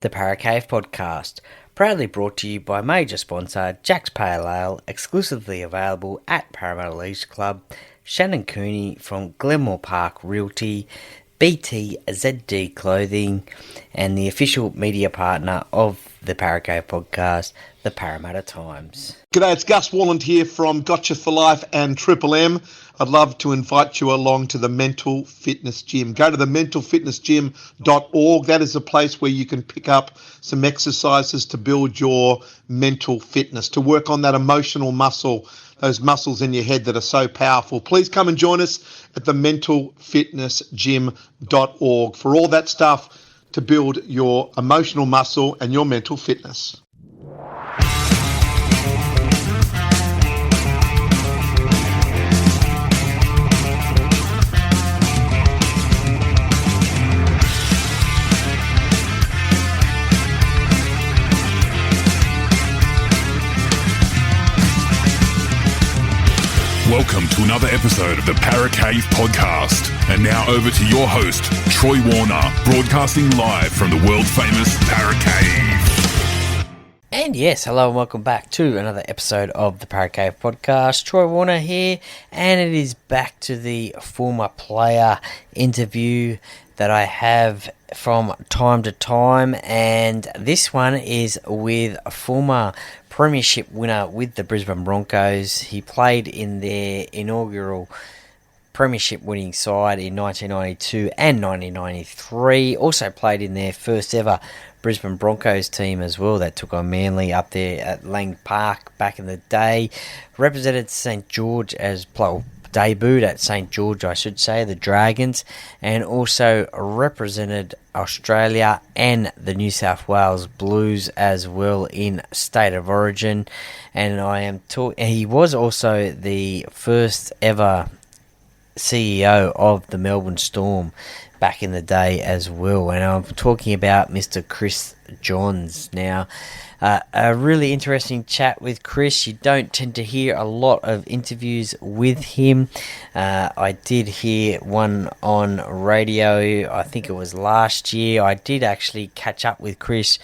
the Para Cave podcast, proudly brought to you by major sponsor Jack's Pale Ale, exclusively available at Parramatta Leisure Club, Shannon Cooney from Glenmore Park Realty, BTZD Clothing, and the official media partner of the Para Cave podcast, the Parramatta Times. G'day, it's Gus Walland here from Gotcha for Life and Triple M. I'd love to invite you along to the Mental Fitness Gym. Go to the mentalfitnessgym.org. That is a place where you can pick up some exercises to build your mental fitness, to work on that emotional muscle, those muscles in your head that are so powerful. Please come and join us at the mentalfitnessgym.org for all that stuff to build your emotional muscle and your mental fitness. Welcome to another episode of the Para Cave podcast. And now over to your host, Troy Warner, broadcasting live from the world-famous Para Cave. And yes, hello and welcome back to another episode of the Para Cave podcast. Troy Warner here, and it is back to the former player interview that I have from time to time, and this one is with a former premiership winner with the Brisbane Broncos. He played in their inaugural premiership winning side in 1992 and 1993. Also played in their first ever Brisbane Broncos team as well that took on Manly up there at Lang Park back in the day. Represented St George as debuted at St George, I should say, the Dragons, and also represented Australia and the New South Wales Blues as well in State of Origin. And he was also the first ever CEO of the Melbourne Storm back in the day as well. And I'm talking about Mr. Chris Johns. Now, a really interesting chat with Chris. You don't tend to hear a lot of interviews with him. I did hear one on radio, I think it was last year. I did actually catch up with Chris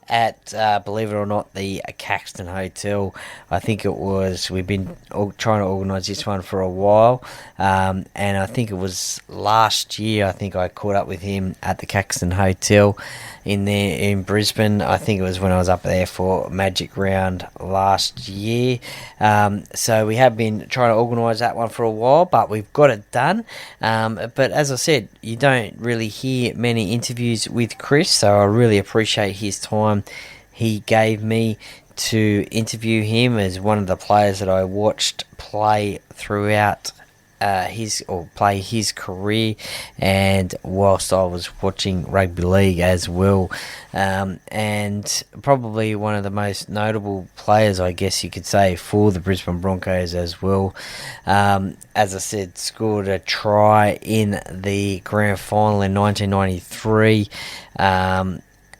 at, believe it or not, the Caxton Hotel. I think it was, we've been trying to organise this one for a while, and I think it was last year, I think I caught up with him at the Caxton Hotel in Brisbane. I think it was when I was up there for Magic Round last year. So we have been trying to organise that one for a while, but we've got it done. But as I said, you don't really hear many interviews with Chris, so I really appreciate his time he gave me to interview him as one of the players that I watched play throughout his career, and whilst I was watching rugby league as well, and probably one of the most notable players, I guess you could say, for the Brisbane Broncos as well. As I said, scored a try in the grand final in 1993.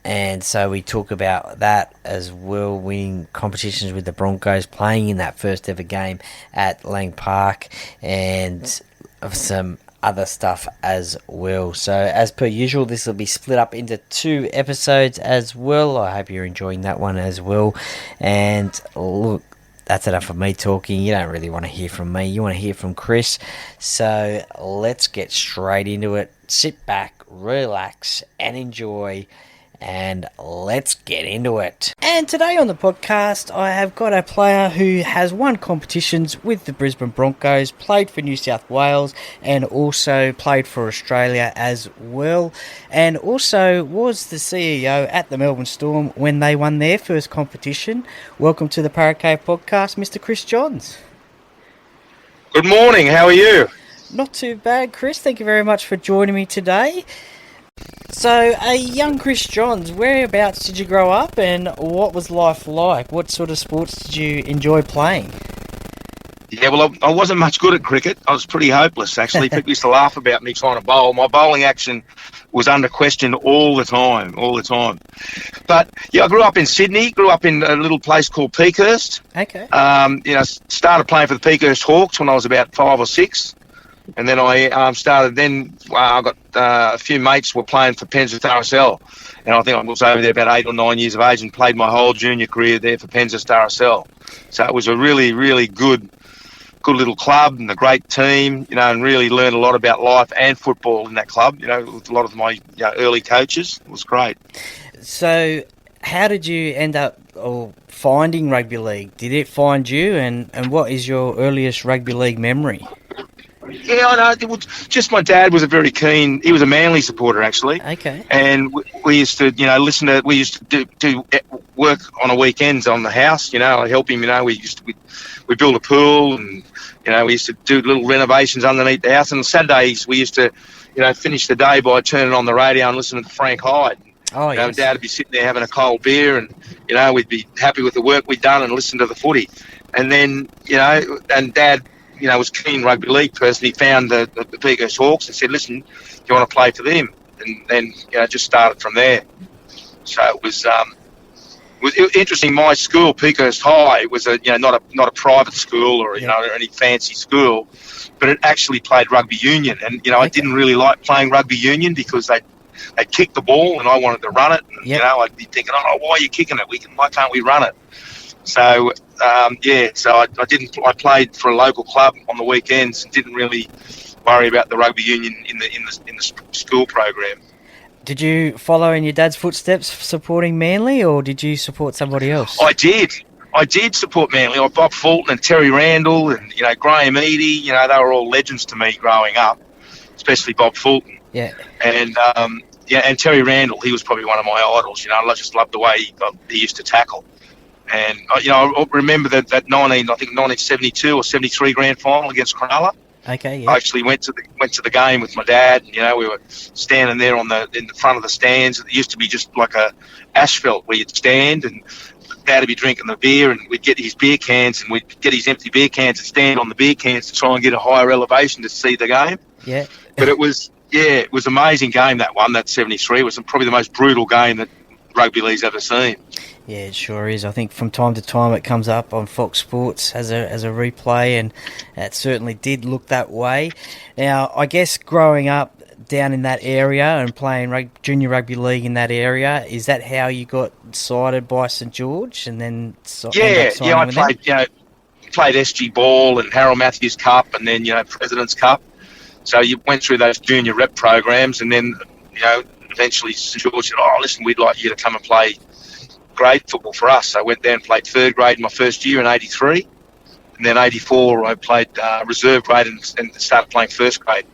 And so we talk about that as well, winning competitions with the Broncos, playing in that first ever game at Lang Park, and some other stuff as well. So as per usual, this will be split up into 2 episodes as well. I hope you're enjoying that one as well. And look, that's enough of me talking. You don't really want to hear from me. You want to hear from Chris. So let's get straight into it. Sit back, relax, and enjoy. And let's get into it. And today on the podcast, I have got a player who has won competitions with the Brisbane Broncos, played for New South Wales, and also played for Australia as well, and also was the CEO at the Melbourne Storm when they won their first competition. Welcome to the Para Cave podcast, Mr. Chris Johns. Good morning, how are you? Not too bad, Chris. Thank you very much for joining me today. So, a young Chris Johns, whereabouts did you grow up, and what was life like? What sort of sports did you enjoy playing? Yeah, well, I wasn't much good at cricket. I was pretty hopeless, actually. People used to laugh about me trying to bowl. My bowling action was under question all the time. But, yeah, I grew up in Sydney, grew up in a little place called Peakhurst. Okay. Started playing for the Peakhurst Hawks when I was about 5 or 6. And then I started. Then I got a few mates were playing for Penrith RSL, and I think I was over there about 8 or 9 years of age and played my whole junior career there for Penrith RSL. So it was a really, really good little club and a great team, and really learned a lot about life and football in that club. With a lot of my early coaches, it was great. So, how did you end up finding rugby league? Did it find you, and what is your earliest rugby league memory? Yeah, I know. It was just my dad was he was a Manly supporter, actually. Okay. And we used to, we used to do work on the weekends on the house, I help him, we build a pool and, we used to do little renovations underneath the house. And on Saturdays, we used to, finish the day by turning on the radio and listening to Frank Hyde. Oh, yes. Dad would be sitting there having a cold beer and, we'd be happy with the work we'd done and listen to the footy. And then, and Dad, was keen rugby league person. He found the Broncos Hawks and said, listen, do you want to play for them? And then, just started from there. So it was interesting. My school, Peakhurst High, was not a private school or, or any fancy school, but it actually played rugby union. And, I didn't really like playing rugby union because they'd kick the ball and I wanted to run it. And, I'd be thinking, why are you kicking it? Why can't we run it? So, I played for a local club on the weekends and didn't really worry about the rugby union in the school program. Did you follow in your dad's footsteps supporting Manly, or did you support somebody else? I did support Manly. Bob Fulton and Terry Randall and, Graham Eadie, they were all legends to me growing up, especially Bob Fulton. Yeah. And, and Terry Randall, he was probably one of my idols. I just loved the way he used to tackle. And, I remember that 1972 or 73 grand final against Cronulla. Okay, yeah. I actually went to the game with my dad. And, we were standing there in the front of the stands. It used to be just like a asphalt where you'd stand, and Dad would be drinking the beer, and we'd get his beer cans, and we'd get his empty beer cans and stand on the beer cans to try and get a higher elevation to see the game. Yeah. But it was an amazing game, that 73. It was probably the most brutal game that rugby league's ever seen. Yeah, it sure is. I think from time to time it comes up on Fox Sports as a replay, and it certainly did look that way. Now, I guess growing up down in that area and playing junior rugby league in that area, is that how you got cited by St George and then I played SG Ball and Harold Matthews Cup and then President's Cup. So you went through those junior rep programs, and then eventually St George said, listen, we'd like you to come and play grade football for us. So I went there and played third grade in my first year in 83, and then 84 I played reserve grade and started playing first grade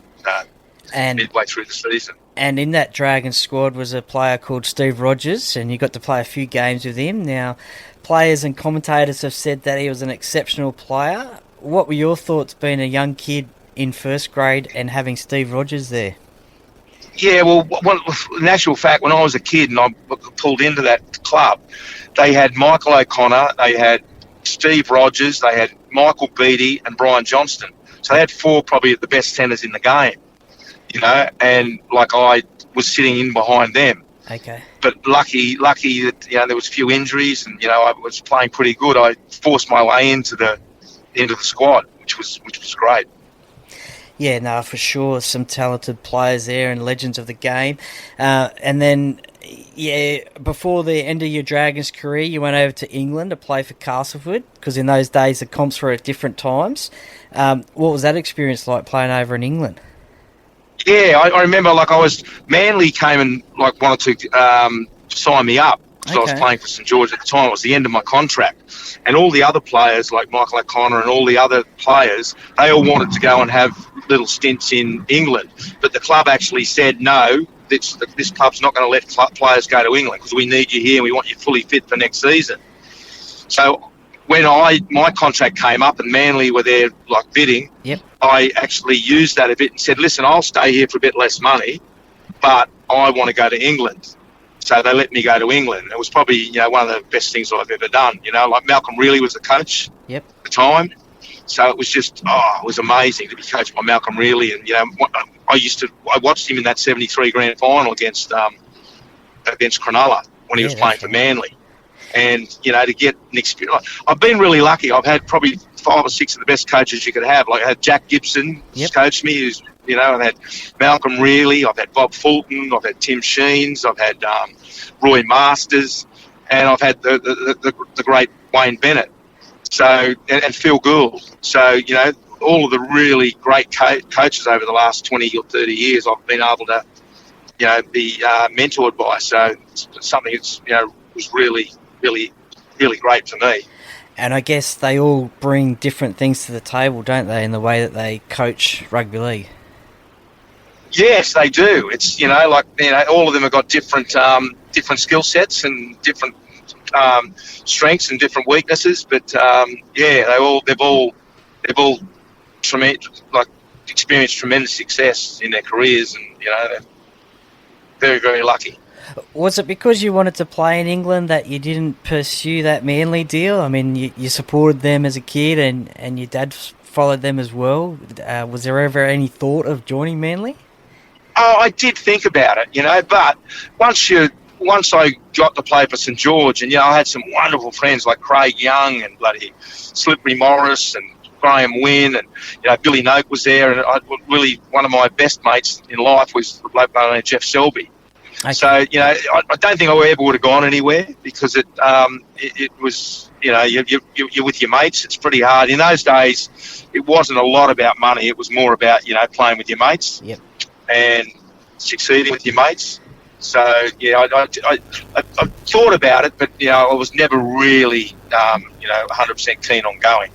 midway through the season. And in that Dragons squad was a player called Steve Rogers, and you got to play a few games with him. Now, players and commentators have said that he was an exceptional player. What were your thoughts being a young kid in first grade and having Steve Rogers there? Yeah, well, in actual fact, when I was a kid and I pulled into that club, they had Michael O'Connor, they had Steve Rogers, they had Michael Beattie and Brian Johnston. So they had four probably the best centres in the game, and I was sitting in behind them. Okay. But lucky that, there was a few injuries and, I was playing pretty good. I forced my way into the squad, which was great. Yeah, no, for sure. Some talented players there and legends of the game. And then, before the end of your Dragons career, you went over to England to play for Castleford, because in those days the comps were at different times. What was that experience like playing over in England? Yeah, I remember, Manly came and, wanted to sign me up. So I was playing for St George at the time. It was the end of my contract. And all the other players, like Michael O'Connor and all the other players, they all wanted to go and have little stints in England. But the club actually said, no, this club's not going to let players go to England because we need you here and we want you fully fit for next season. So when my contract came up and Manly were there, bidding, yep. I actually used that a bit and said, listen, I'll stay here for a bit less money, but I want to go to England. So they let me go to England. It was probably, one of the best things I've ever done. Malcolm Reilly was the coach at the time. So it was just, it was amazing to be coached by Malcolm Reilly. And, I watched him in that 73 grand final against Cronulla when he was playing for Manly. And, to get an experience. I've been really lucky. I've had probably 5 or 6 of the best coaches you could have. Like I had Jack Gibson who's coached me, who's, you know, I've had Malcolm Reilly, I've had Bob Fulton, I've had Tim Sheens, I've had Roy Masters, and I've had the great Wayne Bennett, so and Phil Gould. So, you know, all of the really great coaches over the last 20 or 30 years I've been able to, you know, be mentored by. So it's something that's, you know, was really, really, really great for me. And I guess they all bring different things to the table, don't they, in the way that they coach rugby league? Yes, they do. It's, you know, like, you know, all of them have got different skill sets and different strengths and different weaknesses. But yeah, they've all experienced tremendous success in their careers, and, you know, they're very, very lucky. Was it because you wanted to play in England that you didn't pursue that Manly deal? I mean, you supported them as a kid, and your dad followed them as well. Was there ever any thought of joining Manly? Oh, I did think about it, you know, but once I got to play for St George, and, you know, I had some wonderful friends like Craig Young and bloody Slippery Morris and Graham Wynn, and, you know, Billy Noak was there, and really one of my best mates in life was the bloke named Jeff Selby. Okay. So, you know, I don't think I ever would have gone anywhere, because it was, you know, you're with your mates. It's pretty hard. In those days, it wasn't a lot about money. It was more about, you know, playing with your mates and succeeding with your mates. So, yeah, I thought about it, but, you know, I was never really, you know, 100% keen on going.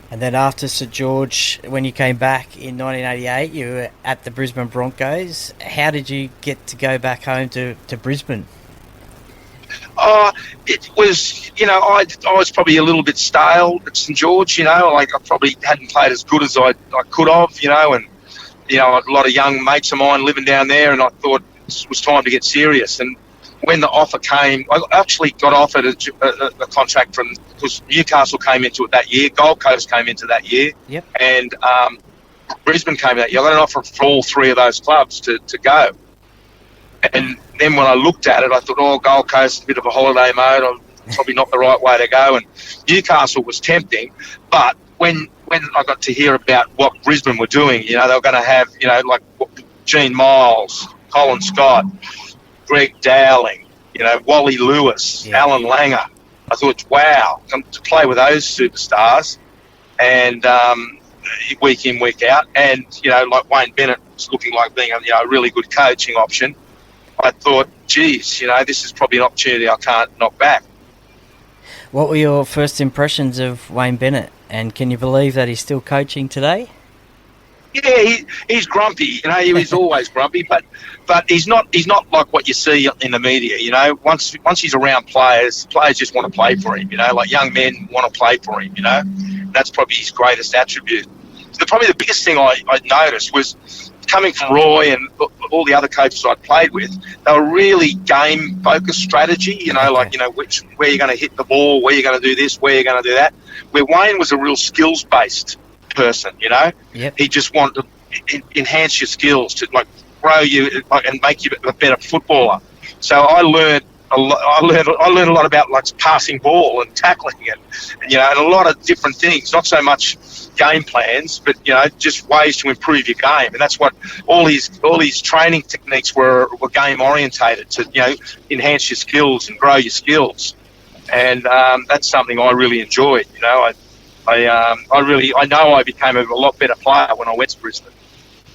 And then after St George, when you came back in 1988, you were at the Brisbane Broncos. How did you get to go back home to Brisbane? It was, you know, I was probably a little bit stale at St George, you know, like I probably hadn't played as good as I could have, you know, and, you know, a lot of young mates of mine living down there, and I thought it was time to get serious. And when the offer came, I actually got offered a contract because Newcastle came into it that year, Gold Coast came into that year, and Brisbane came that year. I got an offer for all 3 of those clubs to go. And then when I looked at it, I thought, oh, Gold Coast, a bit of a holiday mode, probably not the right way to go. And Newcastle was tempting, but when I got to hear about what Brisbane were doing, you know, they were going to have, you know, like Gene Miles, Colin Scott, Greg Dowling, you know, Wally Lewis, Alan Langer. I thought, wow, to play with those superstars, and week in, week out, and, you know, like Wayne Bennett was looking like being a really good coaching option. I thought, geez, you know, this is probably an opportunity I can't knock back. What were your first impressions of Wayne Bennett, and can you believe that he's still coaching today? Yeah, he's grumpy. You know, he's always grumpy, but he's not like what you see in the media. You know, once he's around players just want to play for him. You know, like young men want to play for him. You know, and that's probably his greatest attribute. So probably the biggest thing I noticed was coming from Roy and all the other coaches I'd played with. They were really game focused strategy. You know, like, you know, where you're going to hit the ball, where you're going to do this, where you're going to do that. Where Wayne was a real skills based person, you know. He just wanted to enhance your skills, to like grow you and make you a better footballer. So I learned a lot about like passing ball and tackling and you know, and a lot of different things, not so much game plans, but, you know, just ways to improve your game. And that's what all these training techniques were game orientated, to, you know, enhance your skills and grow your skills. And that's something I really enjoyed. You know, I know I became a lot better player when I went to Brisbane.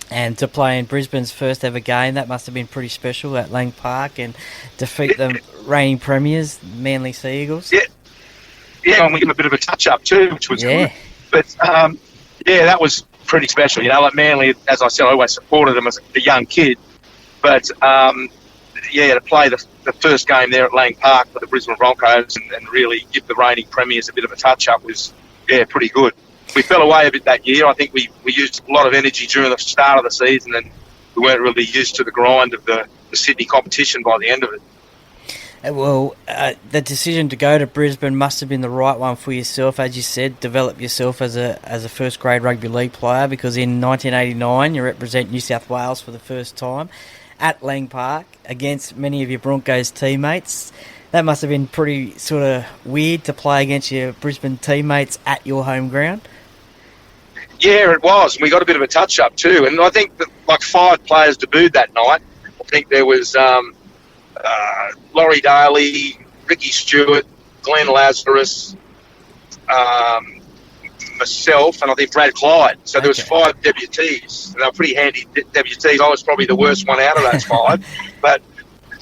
And to play in Brisbane's first ever game, that must have been pretty special at Lang Park, and defeat the reigning premiers, Manly Sea Eagles. Yeah, and we give them a bit of a touch-up too, which was good. But, that was pretty special. You know, like Manly, as I said, I always supported them as a young kid. But, to play the first game there at Lang Park for the Brisbane Broncos and really give the reigning premiers a bit of a touch-up was, pretty good. We fell away a bit that year. I think we used a lot of energy during the start of the season, and we weren't really used to the grind of the Sydney competition by the end of it. Well, the decision to go to Brisbane must have been the right one for yourself, as you said, develop yourself as a first grade rugby league player, because in 1989 you represent New South Wales for the first time at Lang Park against many of your Broncos teammates. That must have been pretty sort of weird to play against your Brisbane teammates at your home ground. Yeah, it was. We got a bit of a touch-up too. And I think that, like, 5 players debuted that night. I think there was Laurie Daly, Ricky Stewart, Glenn Lazarus, myself, and I think Brad Clyde. So there was 5 debutees. And they were pretty handy debutees. I was probably the worst one out of those 5. But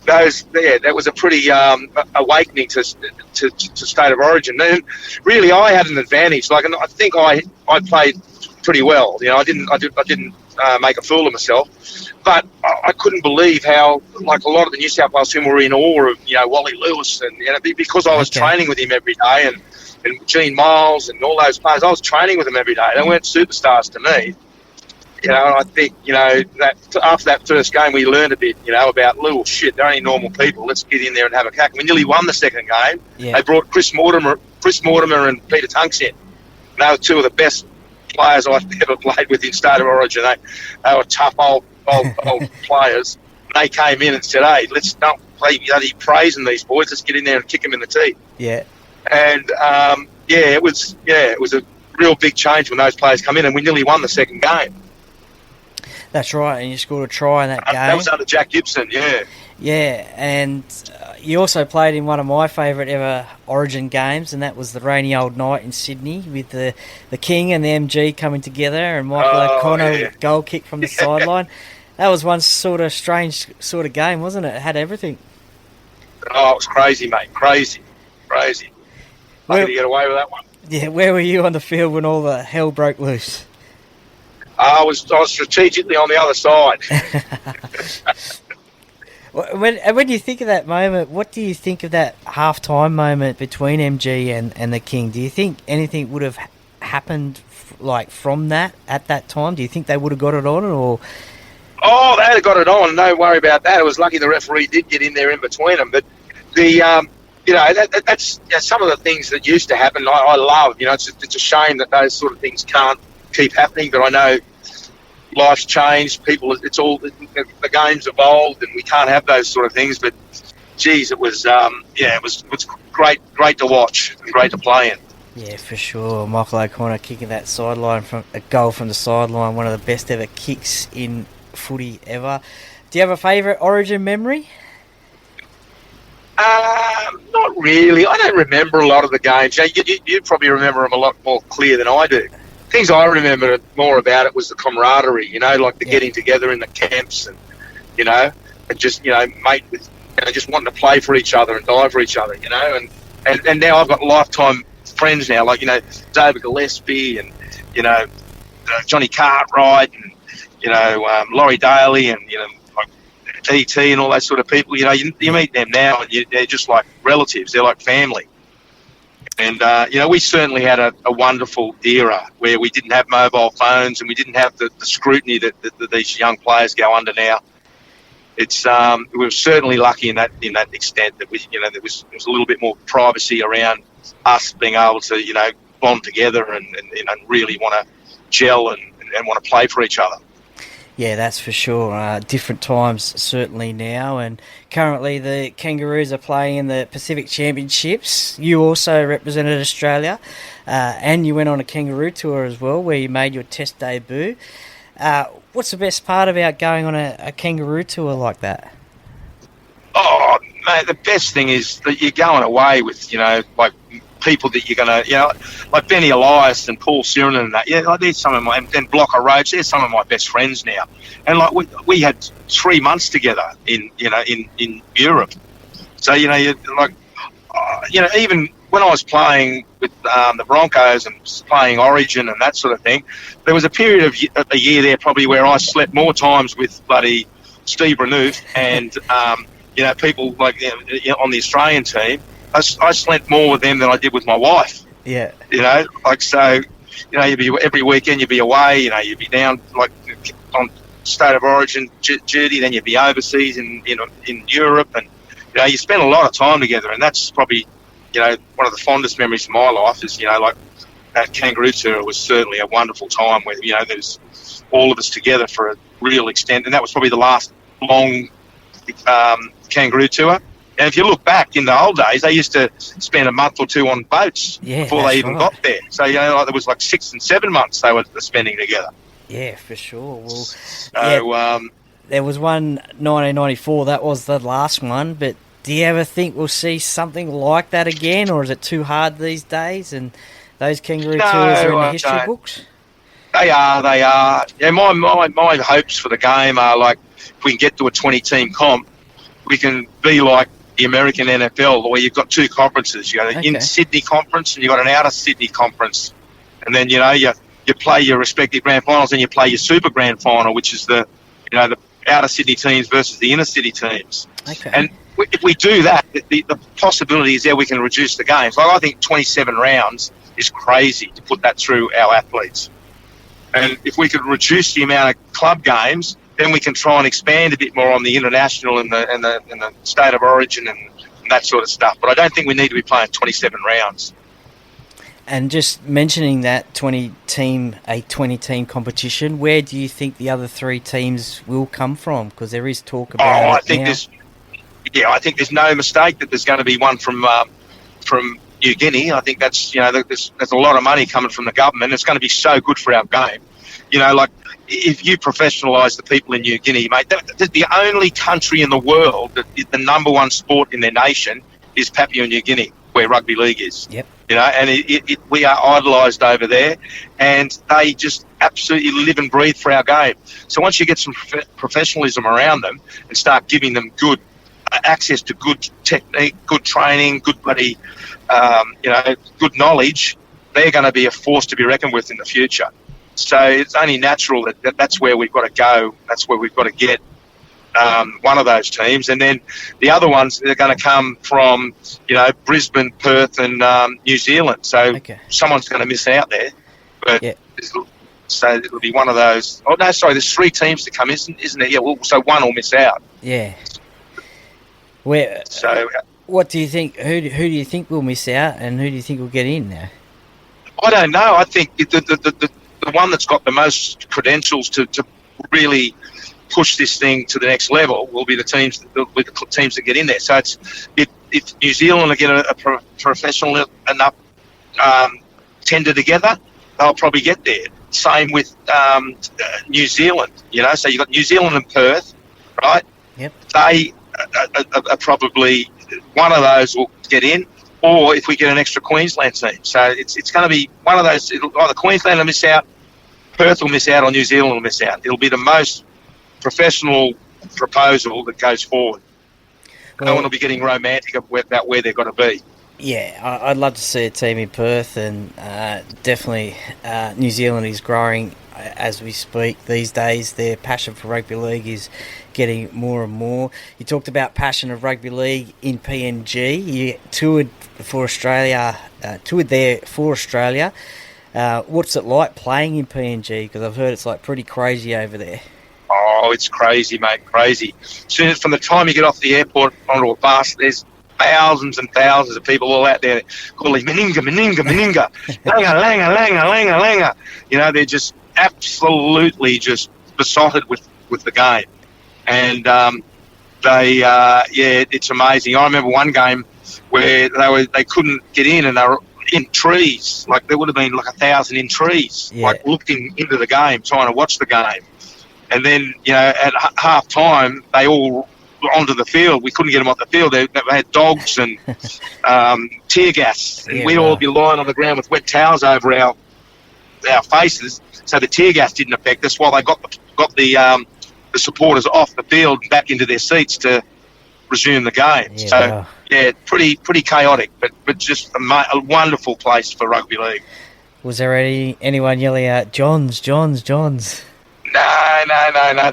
that was a pretty awakening to State of Origin. And really, I had an advantage. Like, and I think I played pretty well. You know, I didn't make a fool of myself, but I couldn't believe how, like, a lot of the New South Wales team were in awe of, you know, Wally Lewis, and, you know, because I was training with him every day, and Gene Miles and all those players. I was training with them every day. They weren't superstars to me. You know, and I think, you know, that after that first game, we learned a bit, you know, about, little shit, they're only normal people. Let's get in there and have a crack. We nearly won the second game. Yeah. They brought Chris Mortimer and Peter Tunks in. They were 2 of the best players I've ever played with in State of Origin. They were tough old players. They came in and said, "Hey, let's not play bloody praising these boys. Let's get in there and kick them in the teeth." Yeah. And it was a real big change when those players come in, and we nearly won the second game. That's right, and you scored a try in that game. That was under Jack Gibson, yeah. Yeah, and you also played in one of my favourite ever Origin games, and that was the rainy old night in Sydney with the King and the MG coming together, and Michael O'Connor goal kick from the sideline. That was one sort of strange sort of game, wasn't it? It had everything. Oh, it was crazy, mate. Crazy. Lucky to get away with that one. Yeah, where were you on the field when all the hell broke loose? I was strategically on the other side. When you think of that moment, what do you think of that half-time moment between MG and the King? Do you think anything would have happened like from that at that time? Do you think they would have got it on, or? Oh, they had got it on. No worry about that. It was lucky the referee did get in there in between them. But that's some of the things that used to happen. I love. You know, it's a shame that those sort of things can't keep happening. But I know life's changed. The game's evolved, and we can't have those sort of things. But geez, it was it was great to watch and great to play in. Yeah, for sure. Michael O'Connor kicking that sideline from a goal from the sideline, one of the best ever kicks in footy ever. Do you have a favourite Origin memory? Not really. I don't remember a lot of the games. You probably remember them a lot more clear than I do. Things I remember more about it was the camaraderie, you know, like the getting together in the camps, and, you know, and just, you know, just wanting to play for each other and die for each other, you know, and now I've got lifetime friends now, like, you know, David Gillespie and, you know, Johnny Cartwright and, you know, Laurie Daly and, you know, like E.T. and all those sort of people. You know, you meet them now and they're just like relatives. They're like family. And, you know, we certainly had a wonderful era where we didn't have mobile phones and we didn't have the scrutiny that these young players go under now. We were certainly lucky in that extent that there was a little bit more privacy around us being able to, you know, bond together and really want to gel and want to play for each other. Yeah, that's for sure. Different times certainly now, and currently the Kangaroos are playing in the Pacific Championships. You also represented Australia, and you went on a Kangaroo tour as well, where you made your Test debut. What's the best part about going on a Kangaroo tour like that? Oh, mate, the best thing is that you're going away with, you know, like people that you're going to, you know, like Benny Elias and Paul Siren and that. Yeah, like there's some of my, and then Blocker Roach, they're some of my best friends now. And like we had 3 months together in Europe. So, you know, you're like, you know, even when I was playing with the Broncos and playing Origin and that sort of thing, there was a period of a year there probably where I slept more times with bloody Steve Renouf and, you know, people like, you know, on the Australian team. I slept more with them than I did with my wife. Yeah. You know, like, so, you know, every weekend you'd be away, you know, you'd be down, like, on State of Origin duty, then you'd be overseas in Europe, and, you know, you spend a lot of time together, and that's probably, you know, one of the fondest memories of my life is, you know, like, that Kangaroo tour was certainly a wonderful time where, you know, there's all of us together for a real extent, and that was probably the last long Kangaroo tour. And if you look back in the old days, they used to spend a month or two on boats before they even got there. So, there was like 6 and 7 months they were spending together. Yeah, for sure. Well, so, there was one 1994. That was the last one. But do you ever think we'll see something like that again, or is it too hard these days? And those kangaroo tours are in the history books. They are. Yeah, my hopes for the game are like if we can get to a 20-team comp, we can be like the American NFL, where you've got two conferences. You got an in-Sydney conference and you've got an out-of-Sydney conference. And then, you play your respective grand finals and you play your super grand final, which is the out-of-Sydney teams versus the inner-city teams. Okay. And if we do that, the possibility is we can reduce the games. Like, I think 27 rounds is crazy to put that through our athletes. And if we could reduce the amount of club games, then we can try and expand a bit more on the international and the state of origin and that sort of stuff. But I don't think we need to be playing 27 rounds. And just mentioning that 20-team competition, where do you think the other 3 teams will come from? Because there is talk about I think there's no mistake that there's going to be one from New Guinea. I think that's there's a lot of money coming from the government. It's going to be so good for our game. Like if you professionalise the people in New Guinea, mate, the only country in the world that the number one sport in their nation is Papua New Guinea, where rugby league is. Yep. And we are idolised over there, and they just absolutely live and breathe for our game. So once you get some professionalism around them and start giving them good access to good technique, good training, good bloody, good knowledge, they're going to be a force to be reckoned with in the future. So it's only natural that's where we've got to go. That's where we've got to get one of those teams. And then the other ones, they're going to come from, Brisbane, Perth and New Zealand. So someone's going to miss out there. But so it'll be one of those. Oh, no, sorry, there's 3 teams to come, isn't it? Yeah, well, so one will miss out. Yeah. So what do you think? Who do you think will miss out, and who do you think will get in now? I don't know. I think the one that's got the most credentials to really push this thing to the next level will be the teams that get in there. So if New Zealand will get a professional enough tender together, they'll probably get there. Same with New Zealand. So you've got New Zealand and Perth, right? Yep. They are probably one of those will get in, or if we get an extra Queensland team. So it's going to be one of those. Either Queensland will miss out, Perth will miss out, or New Zealand will miss out. It'll be the most professional proposal that goes forward. No one will be getting romantic about where they've got to be. Yeah, I'd love to see a team in Perth, and definitely New Zealand is growing as we speak these days. Their passion for rugby league is getting more and more. You talked about passion of rugby league in PNG. You toured there for Australia. What's it like playing in PNG? Because I've heard it's like pretty crazy over there. Oh, it's crazy, mate, crazy. From the time you get off the airport onto a bus, there's thousands and thousands of people all out there calling Meninga, Langa, Langa. They're just absolutely just besotted with the game. And it's amazing. I remember one game where they couldn't get in, and they were in trees. Like there would have been like 1,000 in trees, like looking into the game, trying to watch the game. And then, at half time, they all were onto the field. We couldn't get them off the field. They had dogs and tear gas. And we'd all be lying on the ground with wet towels over our faces. So the tear gas didn't affect us while they got the supporters off the field and back into their seats to resume the game. Yeah. So, pretty chaotic, but just a wonderful place for rugby league. Was there anyone yelling out, Johns? No. I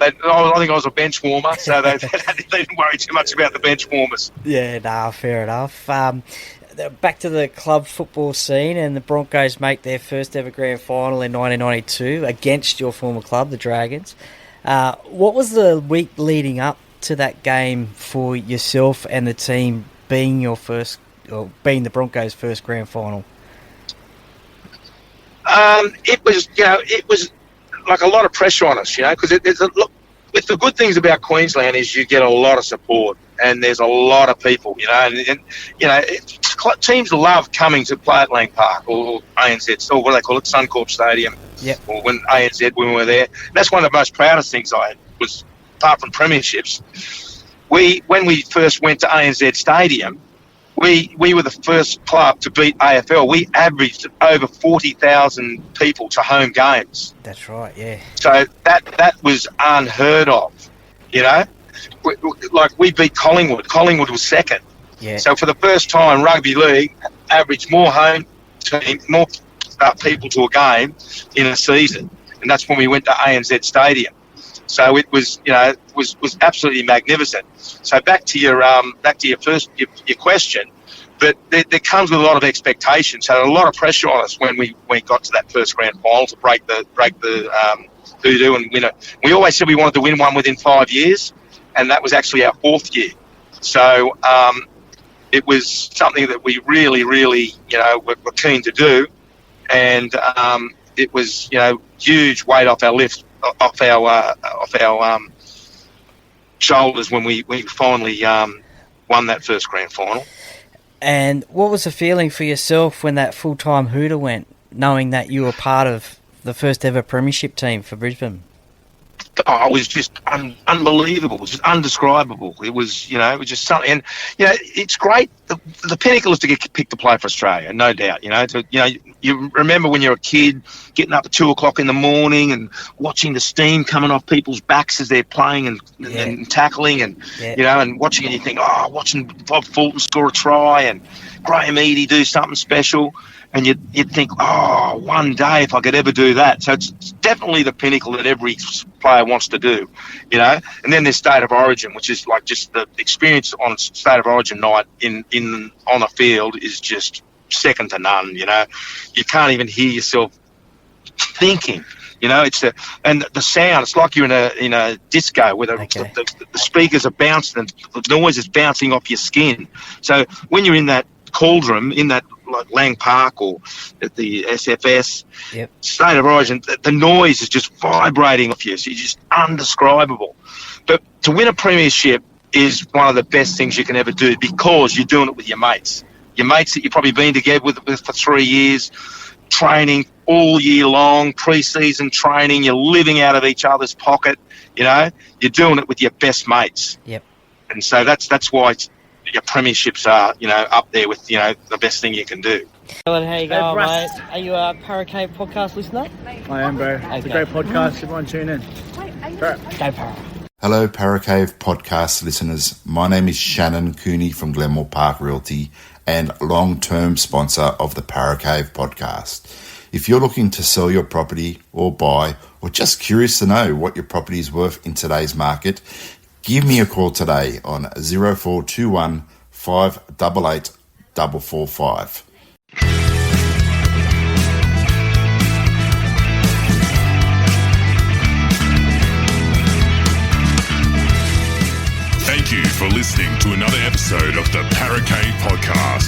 think I was a bench warmer, so they didn't worry too much about the bench warmers. Yeah, fair enough. Back to the club football scene, and the Broncos make their first ever grand final in 1992 against your former club, the Dragons. What was the week leading up to that game for yourself and the team being being the Broncos' first grand final? It was like a lot of pressure on us, because with the good things about Queensland is you get a lot of support, and there's a lot of people, teams love coming to play at Lang Park or ANZ, or what do they call it, Suncorp Stadium. Yep. Or when ANZ, when we were there. That's one of the most proudest things I had, was, apart from premierships, when we first went to ANZ Stadium, we were the first club to beat AFL. We averaged over 40,000 people to home games. That's right, yeah. So that was unheard of, Like, we beat Collingwood. Collingwood was second. Yeah. So for the first time, rugby league averaged more home team, more people to a game in a season, and that's when we went to ANZ Stadium. So it was, was absolutely magnificent. So back to your your question, but there comes with a lot of expectations. So a lot of pressure on us when we got to that first grand final to break the hoodoo and win it. We always said we wanted to win one within 5 years, and that was actually our 4th year. So it was something that we really, really, were keen to do, and it was, huge weight off our shoulders when we finally won that first grand final. And what was the feeling for yourself when that full-time hooter went, knowing that you were part of the first ever premiership team for Brisbane? Oh, it was just unbelievable. It was just undescribable. It was, just something. And, it's great. The pinnacle is to get picked to play for Australia, no doubt. You remember when you're a kid getting up at 2 o'clock in the morning and watching the steam coming off people's backs as they're playing and tackling and, and watching, and you think, watching Bob Fulton score a try and Graham Eadie do something special. And you'd think, one day if I could ever do that. So it's definitely the pinnacle that every player wants to do, And then there's State of Origin, which is like just the experience on State of Origin night on a field is just second to none. You can't even hear yourself thinking. And the sound. It's like you're in a disco where the speakers are bouncing and the noise is bouncing off your skin. So when you're in that cauldron, in that, like Lang Park or at the SFS, State of Origin, the noise is just vibrating off you. So it's just undescribable. But to win a premiership is one of the best things you can ever do, because you're doing it with your mates. Your mates that you've probably been together with for 3 years, training all year long, pre-season training, you're living out of each other's pocket, you're doing it with your best mates. Yep. And so that's why your premierships are, up there with, the best thing you can do. How you going, mate? Are you a Para Cave podcast listener? I am, bro. It's a great podcast. Everyone tune in. Go Para. Hello, Para Cave podcast listeners. My name is Shannon Cooney from Glenmore Park Realty and long-term sponsor of the Para Cave podcast. If you're looking to sell your property or buy, or just curious to know what your property is worth in today's market, give me a call today on 0421 588 445. Thank you for listening to another episode of the Para Cave Podcast.